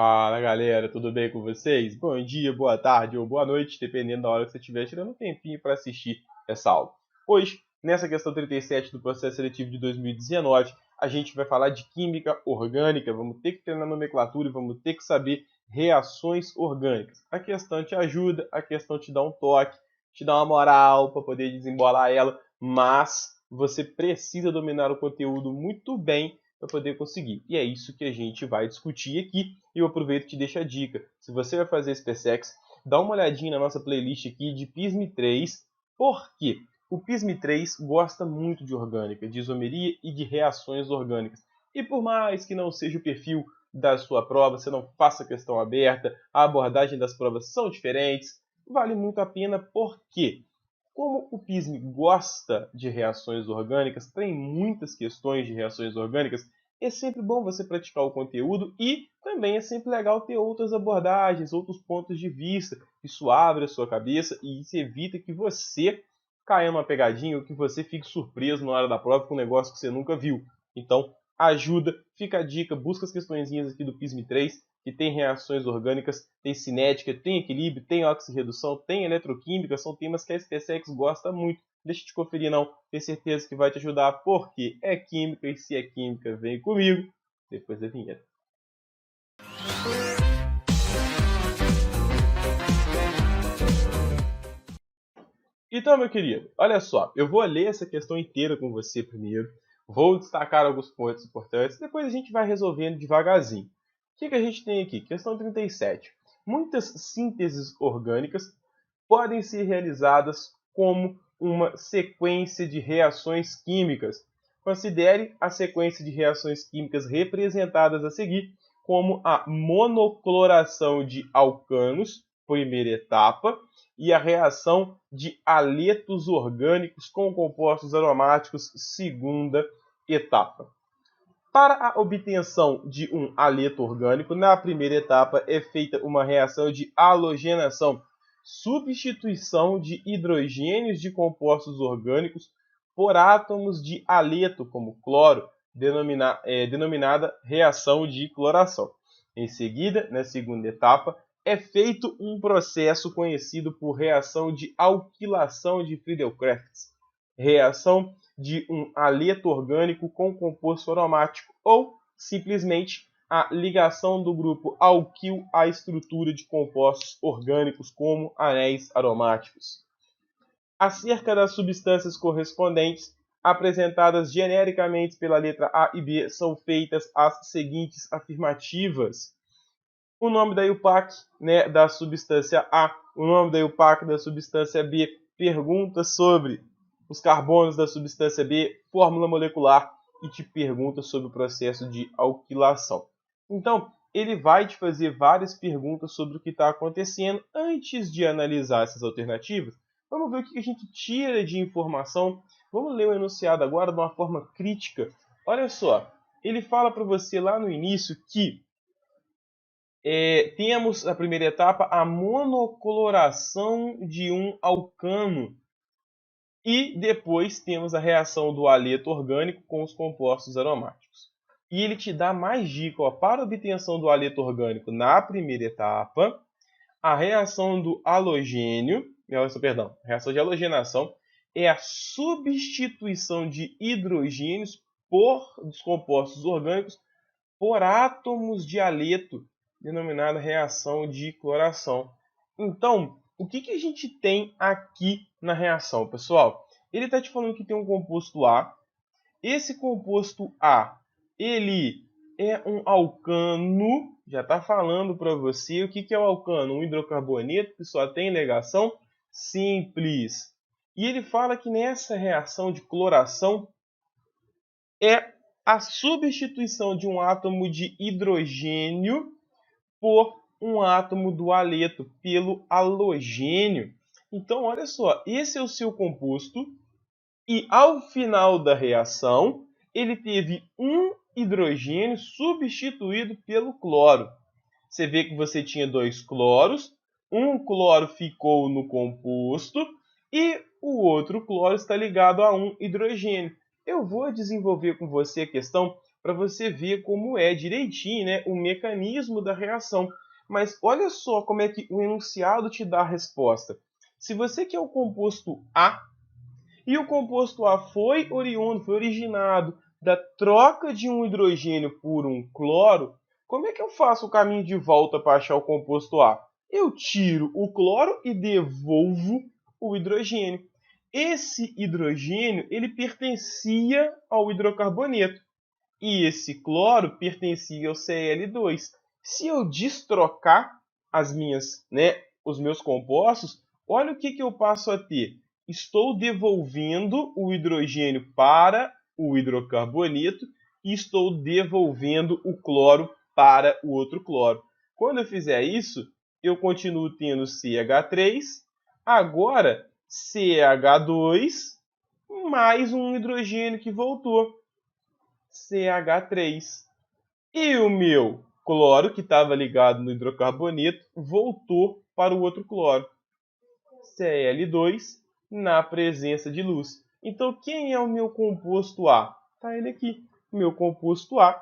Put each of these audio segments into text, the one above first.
Fala galera, tudo bem com vocês? Bom dia, boa tarde ou boa noite, dependendo da hora que você estiver tirando um tempinho para assistir essa aula. Hoje, nessa questão 37 do processo seletivo de 2019, a gente vai falar de química orgânica. Vamos ter que treinar nomenclatura e vamos ter que saber reações orgânicas. A questão te ajuda, a questão te dá um toque, te dá uma moral para poder desembolar ela, mas você precisa dominar o conteúdo muito bem para poder conseguir. E é isso que a gente vai discutir aqui. E eu aproveito e te deixo a dica. Se você vai fazer SpaceX, dá uma olhadinha na nossa playlist aqui de PISM 3. Por quê? O PISM 3 gosta muito de orgânica, de isomeria e de reações orgânicas. E por mais que não seja o perfil da sua prova, você não faça questão aberta, a abordagem das provas são diferentes, vale muito a pena porque, como o PISM gosta de reações orgânicas, tem muitas questões de reações orgânicas, é sempre bom você praticar o conteúdo e também é sempre legal ter outras abordagens, outros pontos de vista. Isso abre a sua cabeça e isso evita que você caia numa pegadinha ou que você fique surpreso na hora da prova com um negócio que você nunca viu. Então, ajuda, fica a dica, busca as questõezinhas aqui do PISM 3, que tem reações orgânicas, tem cinética, tem equilíbrio, tem oxirredução, tem eletroquímica, são temas que a SpaceX gosta muito. Deixa eu te conferir não, tenho certeza que vai te ajudar, porque é química, e se é química, vem comigo, depois da vinheta. Então, meu querido, olha só, eu vou ler essa questão inteira com você primeiro, vou destacar alguns pontos importantes, depois a gente vai resolvendo devagarzinho. O que a gente tem aqui? Questão 37. Muitas sínteses orgânicas podem ser realizadas como uma sequência de reações químicas. Considere a sequência de reações químicas representadas a seguir como a monocloração de alcanos, primeira etapa, e a reação de haletos orgânicos com compostos aromáticos, segunda etapa. Para a obtenção de um haleto orgânico, na primeira etapa é feita uma reação de halogenação, substituição de hidrogênios de compostos orgânicos por átomos de haleto, como cloro, denominada reação de cloração. Em seguida, na segunda etapa, é feito um processo conhecido por reação de alquilação de Friedel-Crafts, reação de um haleto orgânico com composto aromático, ou simplesmente a ligação do grupo alquil à estrutura de compostos orgânicos como anéis aromáticos. Acerca das substâncias correspondentes, apresentadas genericamente pela letra A e B, são feitas as seguintes afirmativas. O nome da IUPAC, da substância A, o nome da IUPAC da substância B, pergunta sobre os carbonos da substância B, fórmula molecular, e te pergunta sobre o processo de alquilação. Então, ele vai te fazer várias perguntas sobre o que está acontecendo antes de analisar essas alternativas. Vamos ver o que a gente tira de informação. Vamos ler o enunciado agora de uma forma crítica. Olha só, ele fala para você lá no início que temos na primeira etapa a monocloração de um alcano e depois temos a reação do haleto orgânico com os compostos aromáticos. E ele te dá mais dica, ó, para a obtenção do haleto orgânico na primeira etapa, a reação do halogênio, a reação de halogenação é a substituição de hidrogênios dos compostos orgânicos por átomos de haleto, denominada reação de cloração. Então, o que a gente tem aqui na reação, pessoal? Ele está te falando que tem um composto A. Esse composto A, ele é um alcano. Já está falando para você o que é o alcano? Um hidrocarboneto que só tem ligação simples. E ele fala que nessa reação de cloração é a substituição de um átomo de hidrogênio por um átomo do haleto, pelo halogênio. Então, olha só, esse é o seu composto e ao final da reação, ele teve um hidrogênio substituído pelo cloro. Você vê que você tinha dois cloros, um cloro ficou no composto e o outro cloro está ligado a um hidrogênio. Eu vou desenvolver com você a questão para você ver como é direitinho, né, o mecanismo da reação. Mas olha só como é que o enunciado te dá a resposta. Se você quer o composto A, e o composto A foi originado da troca de um hidrogênio por um cloro, como é que eu faço o caminho de volta para achar o composto A? Eu tiro o cloro e devolvo o hidrogênio. Esse hidrogênio ele pertencia ao hidrocarboneto e esse cloro pertencia ao Cl2. Se eu destrocar os meus compostos, olha o que eu passo a ter. Estou devolvendo o hidrogênio para o hidrocarboneto e estou devolvendo o cloro para o outro cloro. Quando eu fizer isso, eu continuo tendo CH3, agora CH2 mais um hidrogênio que voltou, CH3. E o meu cloro, que estava ligado no hidrocarboneto, voltou para o outro cloro, Cl2, na presença de luz. Então, quem é o meu composto A? Está ele aqui. O meu composto A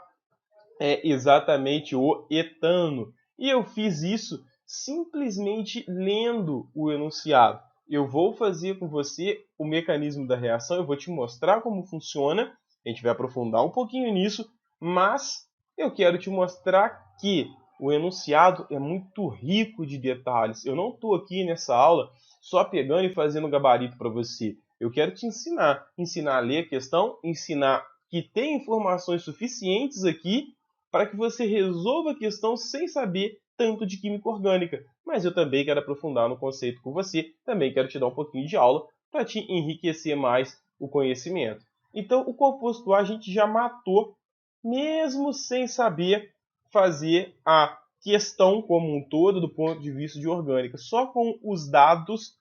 é exatamente o etano. E eu fiz isso simplesmente lendo o enunciado. Eu vou fazer com você o mecanismo da reação, eu vou te mostrar como funciona, a gente vai aprofundar um pouquinho nisso, mas eu quero te mostrar que o enunciado é muito rico de detalhes. Eu não estou aqui nessa aula só pegando e fazendo gabarito para você. Eu quero te ensinar a ler a questão, ensinar que tem informações suficientes aqui para que você resolva a questão sem saber tanto de química orgânica. Mas eu também quero aprofundar no conceito com você, também quero te dar um pouquinho de aula para te enriquecer mais o conhecimento. Então, o composto A a gente já matou, mesmo sem saber fazer a questão como um todo do ponto de vista de orgânica. Só com os dados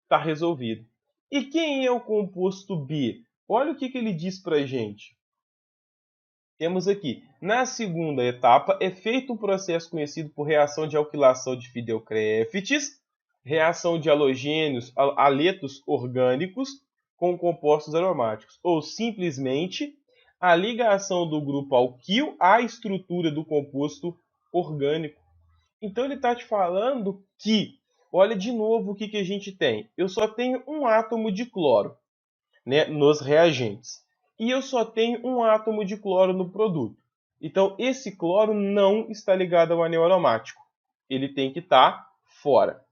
está resolvido. E quem é o composto B? Olha o que ele diz para a gente. Temos aqui, na segunda etapa, é feito um processo conhecido por reação de alquilação de Fidel-Crafts, reação de halogênios, haletos orgânicos com compostos aromáticos, ou simplesmente a ligação do grupo alquil à estrutura do composto orgânico. Então ele está te falando que, olha de novo o que a gente tem. Eu só tenho um átomo de cloro, né, nos reagentes. E eu só tenho um átomo de cloro no produto. Então, esse cloro não está ligado ao anel aromático. Ele tem que estar fora.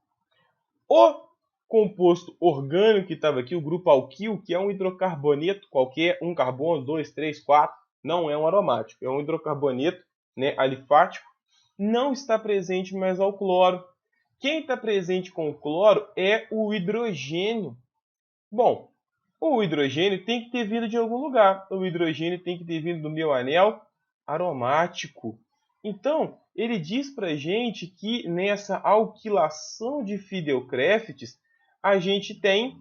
O composto orgânico que estava aqui, o grupo alquil, que é um hidrocarboneto qualquer, um carbono, 2, 3, 4, não é um aromático, é um hidrocarboneto, né, alifático, não está presente mais ao cloro. Quem está presente com o cloro é o hidrogênio. Bom, o hidrogênio tem que ter vindo de algum lugar. O hidrogênio tem que ter vindo do meu anel aromático. Então, ele diz para a gente que nessa alquilação de Fidel-Crafts, a gente tem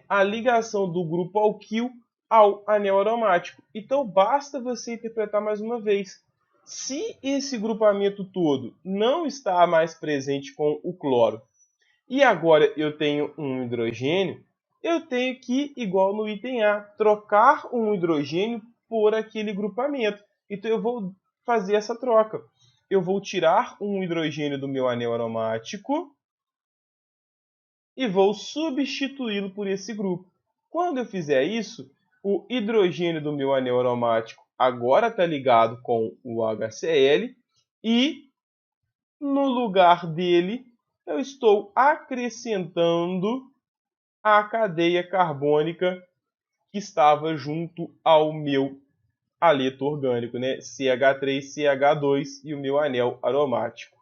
a ligação do grupo alquil ao anel aromático. Então, basta você interpretar mais uma vez. Se esse grupamento todo não está mais presente com o cloro, e agora eu tenho um hidrogênio, eu tenho que, igual no item A, trocar um hidrogênio por aquele grupamento. Então eu vou fazer essa troca. Eu vou tirar um hidrogênio do meu anel aromático e vou substituí-lo por esse grupo. Quando eu fizer isso, o hidrogênio do meu anel aromático agora está ligado com o HCl e no lugar dele eu estou acrescentando a cadeia carbônica que estava junto ao meu haleto orgânico, né? CH3, CH2 e o meu anel aromático.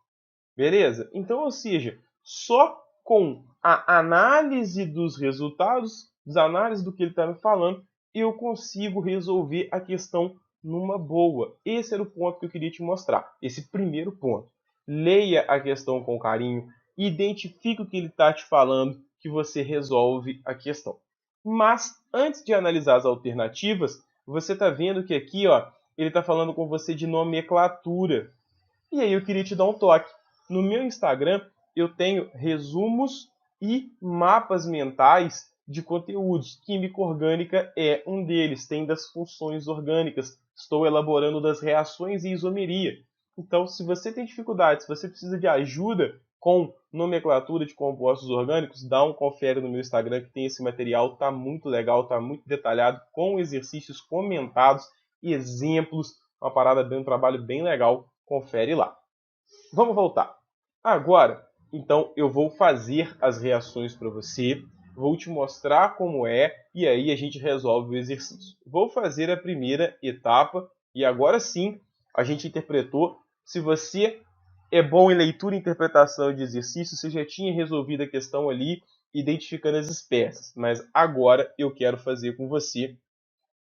Beleza? Então, ou seja, só com a análise dos resultados, das análises do que ele está me falando, eu consigo resolver a questão numa boa. Esse era o ponto que eu queria te mostrar. Esse primeiro ponto. Leia a questão com carinho, identifique o que ele está te falando, que você resolve a questão. Mas, antes de analisar as alternativas, você está vendo que aqui ele está falando com você de nomenclatura. E aí eu queria te dar um toque. No meu Instagram, eu tenho resumos e mapas mentais de conteúdos. Química orgânica é um deles, tem das funções orgânicas. estou elaborando das reações em isomeria. Então, se você tem dificuldade, se você precisa de ajuda com nomenclatura de compostos orgânicos, dá um confere no meu Instagram que tem esse material, tá muito legal, tá muito detalhado, com exercícios comentados, exemplos, uma parada bem, um trabalho bem legal, confere lá. Vamos voltar. Agora, então, eu vou fazer as reações para você, vou te mostrar como é, e aí a gente resolve o exercício. Vou fazer a primeira etapa, e agora sim, a gente interpretou. Se você é bom em leitura e interpretação de exercício, você já tinha resolvido a questão ali, identificando as espécies. Mas agora eu quero fazer com você.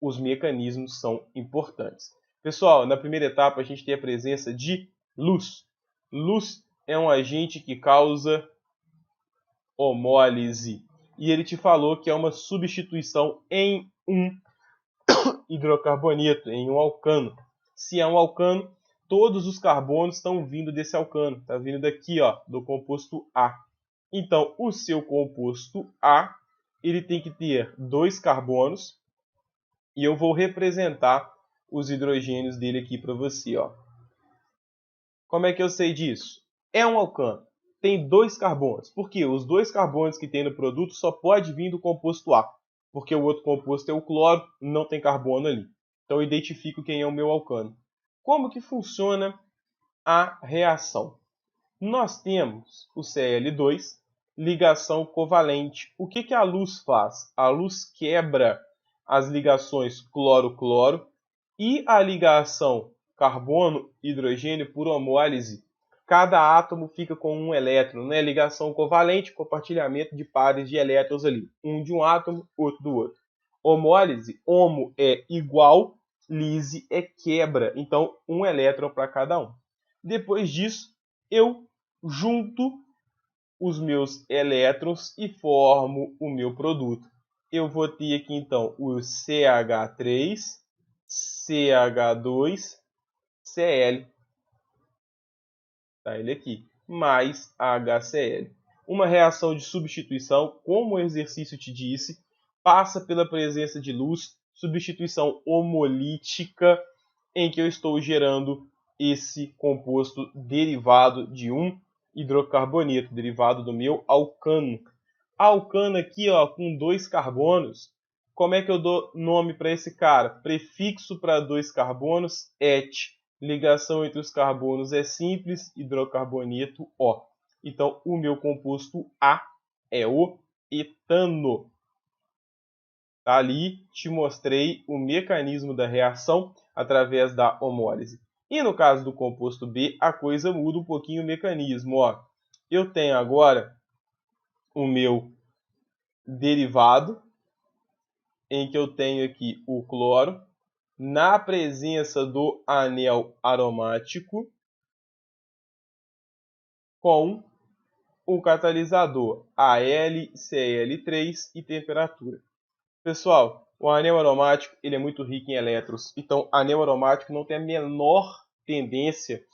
Os mecanismos são importantes. Pessoal, na primeira etapa a gente tem a presença de luz. Luz é um agente que causa homólise. E ele te falou que é uma substituição em um hidrocarboneto, em um alcano. Se é um alcano, todos os carbonos estão vindo desse alcano. Está vindo daqui, ó, do composto A. Então, o seu composto A, ele tem que ter 2 carbonos. E eu vou representar os hidrogênios dele aqui para você, ó. Como é que eu sei disso? É um alcano. Tem 2 carbonos. Por quê? Os 2 carbonos que tem no produto só pode vir do composto A. Porque o outro composto é o cloro, não tem carbono ali. Então eu identifico quem é o meu alcano. Como que funciona a reação? Nós temos o Cl2, ligação covalente. O que a luz faz? A luz quebra as ligações cloro-cloro e a ligação carbono-hidrogênio por homólise. Cada átomo fica com um elétron, né? Ligação covalente, compartilhamento de pares de elétrons ali. Um de um átomo, outro do outro. Homólise, homo é igual, lise é quebra. Então, um elétron para cada um. Depois disso, eu junto os meus elétrons e formo o meu produto. Eu vou ter aqui, então, o CH3, CH2, Cl. Tá ele aqui. Mais HCl. Uma reação de substituição, como o exercício te disse, passa pela presença de luz, substituição homolítica, em que eu estou gerando esse composto derivado de um hidrocarboneto, derivado do meu alcano. Alcano aqui, ó, com 2 carbonos. Como é que eu dou nome para esse cara? Prefixo para 2 carbonos, et. Ligação entre os carbonos é simples, hidrocarboneto O. Então, o meu composto A é o etano. Tá ali, te mostrei o mecanismo da reação através da homólise. E no caso do composto B, a coisa muda um pouquinho o mecanismo. Ó, eu tenho agora o meu derivado, em que eu tenho aqui o cloro, na presença do anel aromático, com o catalisador AlCl3 e temperatura. Pessoal, o anel aromático ele é muito rico em elétrons, então anel aromático não tem a menor tendência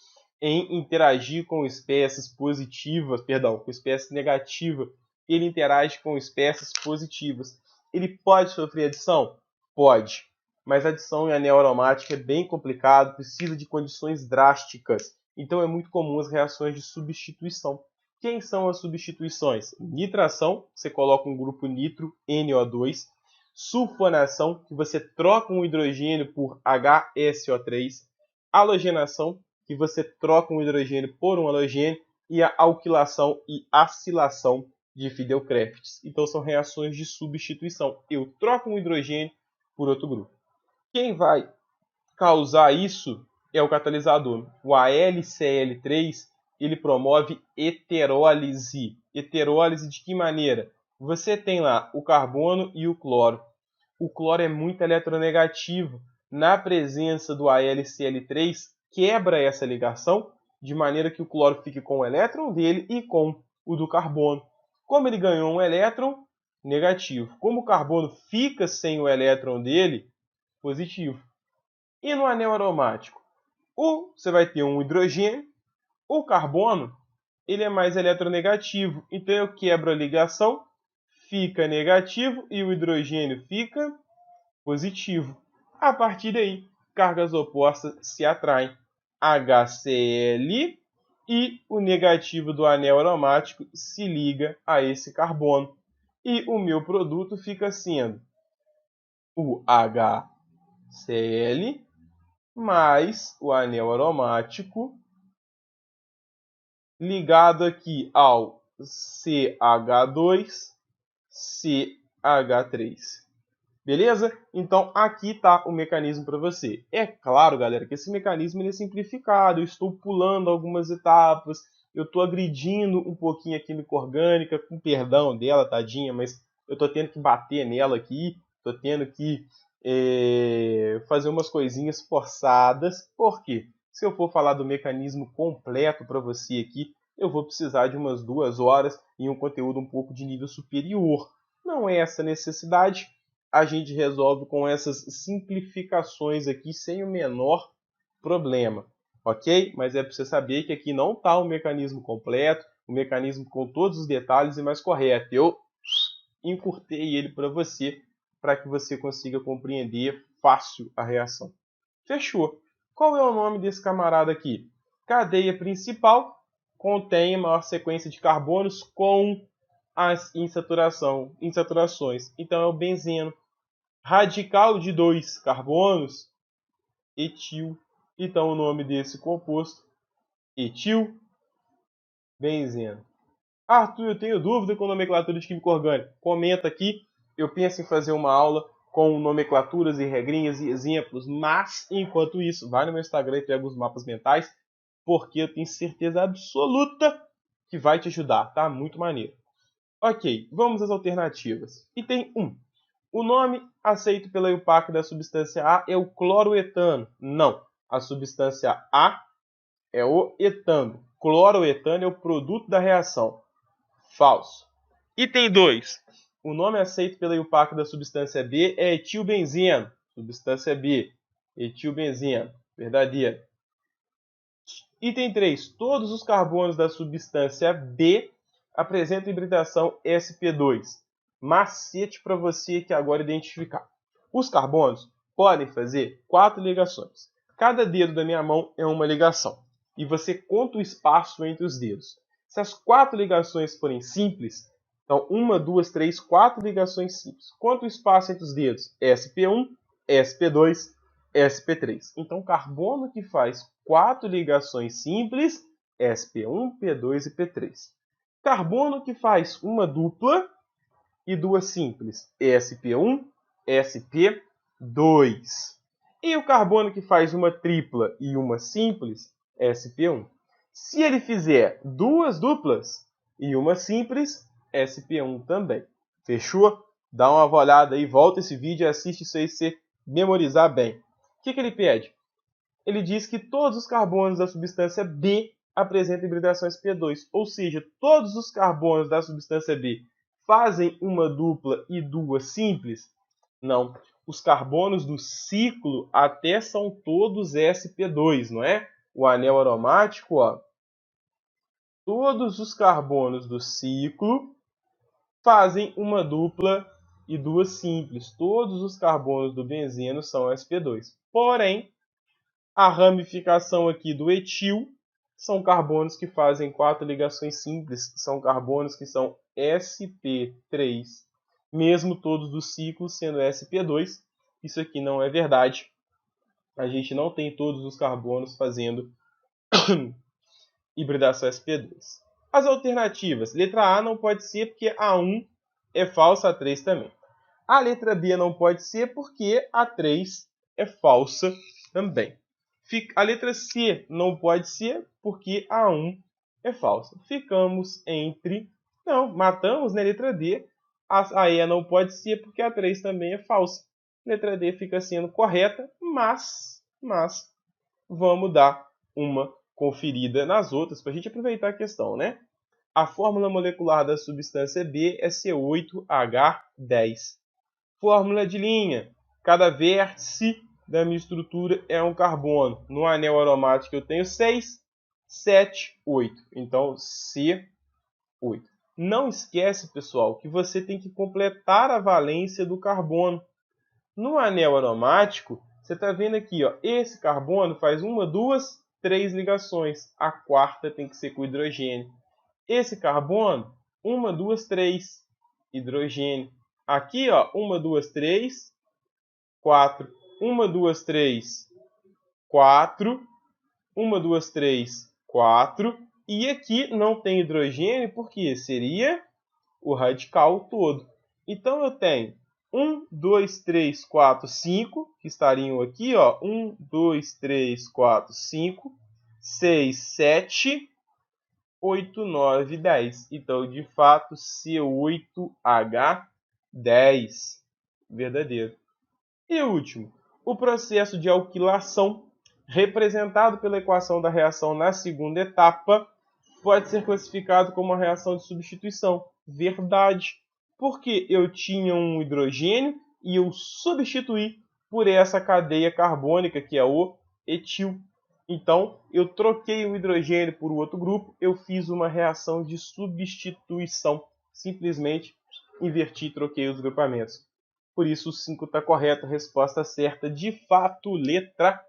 em interagir com espécies positivas, com espécies negativas. Ele interage com espécies positivas. Ele pode sofrer adição? Pode. Mas a adição em anel aromático é bem complicado, precisa de condições drásticas. Então é muito comum as reações de substituição. Quem são as substituições? Nitração, você coloca um grupo nitro, NO2. Sulfonação, que você troca um hidrogênio por HSO3. Halogenação, que você troca um hidrogênio por um halogênio. E a alquilação e acilação de Fidel-Crafts. Então são reações de substituição. Eu troco um hidrogênio por outro grupo. Quem vai causar isso é o catalisador. O AlCl3 ele promove heterólise. Heterólise de que maneira? Você tem lá o carbono e o cloro. O cloro é muito eletronegativo. Na presença do AlCl3, quebra essa ligação, de maneira que o cloro fique com o elétron dele e com o do carbono. Como ele ganhou um elétron, negativo. Como o carbono fica sem o elétron dele, positivo. E no anel aromático? Você vai ter um hidrogênio. O carbono ele é mais eletronegativo. Então eu quebro a ligação, fica negativo e o hidrogênio fica positivo. A partir daí, cargas opostas se atraem. HCl e o negativo do anel aromático se liga a esse carbono. E o meu produto fica sendo o HCl mais o anel aromático ligado aqui ao CH2, CH3. Beleza? Então, aqui está o mecanismo para você. É claro, galera, que esse mecanismo ele é simplificado. Eu estou pulando algumas etapas. Eu estou agredindo um pouquinho a química orgânica, com perdão dela, tadinha, mas eu estou tendo que bater nela aqui. Estou tendo que fazer umas coisinhas forçadas. Por quê? Se eu for falar do mecanismo completo para você aqui, eu vou precisar de umas 2 horas e um conteúdo um pouco de nível superior. Não é essa necessidade. A gente resolve com essas simplificações aqui sem o menor problema, ok? Mas é para você saber que aqui não está o mecanismo completo, o mecanismo com todos os detalhes e mais correto. Eu encurtei ele para você, para que você consiga compreender fácil a reação. Fechou. Qual é o nome desse camarada aqui? Cadeia principal contém a maior sequência de carbonos com as insaturações. Então é o benzeno. Radical de 2 carbonos, etil. Então o nome desse composto, etilbenzeno. Arthur, eu tenho dúvida com nomenclatura de química orgânica. Comenta aqui. Eu penso em fazer uma aula com nomenclaturas e regrinhas e exemplos, mas enquanto isso, vai no meu Instagram e pega os mapas mentais, porque eu tenho certeza absoluta que vai te ajudar, tá? Muito maneiro. Ok, vamos às alternativas. Item 1. O nome aceito pela IUPAC da substância A é o cloroetano. Não, a substância A é o etano. Cloroetano é o produto da reação. Falso. Item 2. O nome aceito pela IUPAC da substância B é etilbenzeno. Substância B, etilbenzeno. Verdadeiro. Item 3. Todos os carbonos da substância B apresentam hibridação sp2. Macete para você que agora identificar. Os carbonos podem fazer 4 ligações. Cada dedo da minha mão é uma ligação. E você conta o espaço entre os dedos. Se as 4 ligações forem simples, então 1, 2, 3, 4 ligações simples. Quanto o espaço entre os dedos? sp1, sp2, sp3. Então, carbono que faz 4 ligações simples, sp1, p2 e p3. Carbono que faz uma dupla e 2 simples, sp1, sp2. E o carbono que faz uma tripla e uma simples, sp1. Se ele fizer 2 duplas e uma simples, sp1 também. Fechou? Dá uma olhada aí, volta esse vídeo e assiste isso aí se você memorizar bem. O que ele pede? Ele diz que todos os carbonos da substância B apresentam hibridação sp2, ou seja, todos os carbonos da substância B fazem uma dupla e 2 simples? Não. Os carbonos do ciclo até são todos sp2, não é? O anel aromático, ó. Todos os carbonos do ciclo fazem uma dupla e 2 simples. Todos os carbonos do benzeno são sp2. Porém, a ramificação aqui do etil são carbonos que fazem 4 ligações simples. São carbonos que são sp3, mesmo todos do ciclo sendo sp2. Isso aqui não é verdade. A gente não tem todos os carbonos fazendo hibridação sp2. As alternativas. Letra A não pode ser porque A1 é falsa, A3 também. A letra B não pode ser porque A3 é falsa também. A letra C não pode ser porque A1 é falsa. Ficamos entre... Não, matamos, né? Letra D. A E não pode ser porque A3 também é falsa. Letra D fica sendo correta, mas vamos dar uma conferida nas outras para a gente aproveitar a questão, né? A fórmula molecular da substância B é C8H10. Fórmula de linha. Cada vértice da minha estrutura é um carbono. No anel aromático eu tenho 6, 7, 8. Então, C8. Não esquece, pessoal, que você tem que completar a valência do carbono. No anel aromático, Você está vendo aqui, ó, esse carbono faz 1, 2, 3 ligações. A quarta tem que ser com hidrogênio. Esse carbono, 1, 2, 3, hidrogênio. Aqui, ó, 1, 2, 3, 4. 1, 2, 3, 4. 1, 2, 3, 4. E aqui não tem hidrogênio, porque seria o radical todo. Então eu tenho 1, 2, 3, 4, 5, que estariam aqui, ó, 1, 2, 3, 4, 5, 6, 7, 8, 9, 10. Então, de fato, C8H10, verdadeiro. E o último, o processo de alquilação, representado pela equação da reação na segunda etapa, pode ser classificado como uma reação de substituição. Verdade, porque eu tinha um hidrogênio e eu substituí por essa cadeia carbônica, que é o etil. Então, eu troquei o hidrogênio por outro grupo, eu fiz uma reação de substituição. Simplesmente inverti e troquei os grupamentos. Por isso, o 5 está correto. A resposta certa, de fato, letra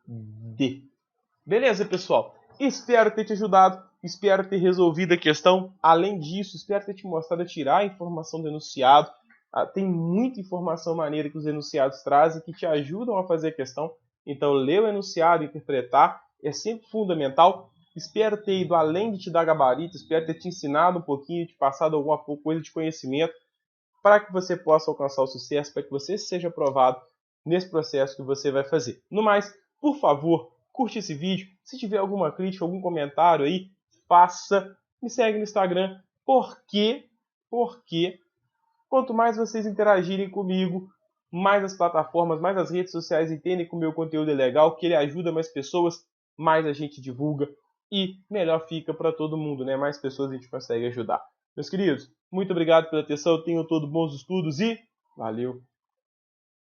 D. Beleza, pessoal? Espero ter te ajudado. Espero ter resolvido a questão. Além disso, espero ter te mostrado a tirar a informação do enunciado. Tem muita informação maneira que os enunciados trazem que te ajudam a fazer a questão. Então, ler o enunciado e interpretar é sempre fundamental. Espero ter ido além de te dar gabarito. Espero ter te ensinado um pouquinho, te passado alguma coisa de conhecimento para que você possa alcançar o sucesso, para que você seja aprovado nesse processo que você vai fazer. No mais, por favor, curte esse vídeo. Se tiver alguma crítica, algum comentário aí, faça. Me segue no Instagram. Porque quanto mais vocês interagirem comigo, mais as plataformas, mais as redes sociais entendem que o meu conteúdo é legal, que ele ajuda mais pessoas, mais a gente divulga e melhor fica para todo mundo, né? Mais pessoas a gente consegue ajudar. Meus queridos, muito obrigado pela atenção, tenham todos bons estudos e valeu!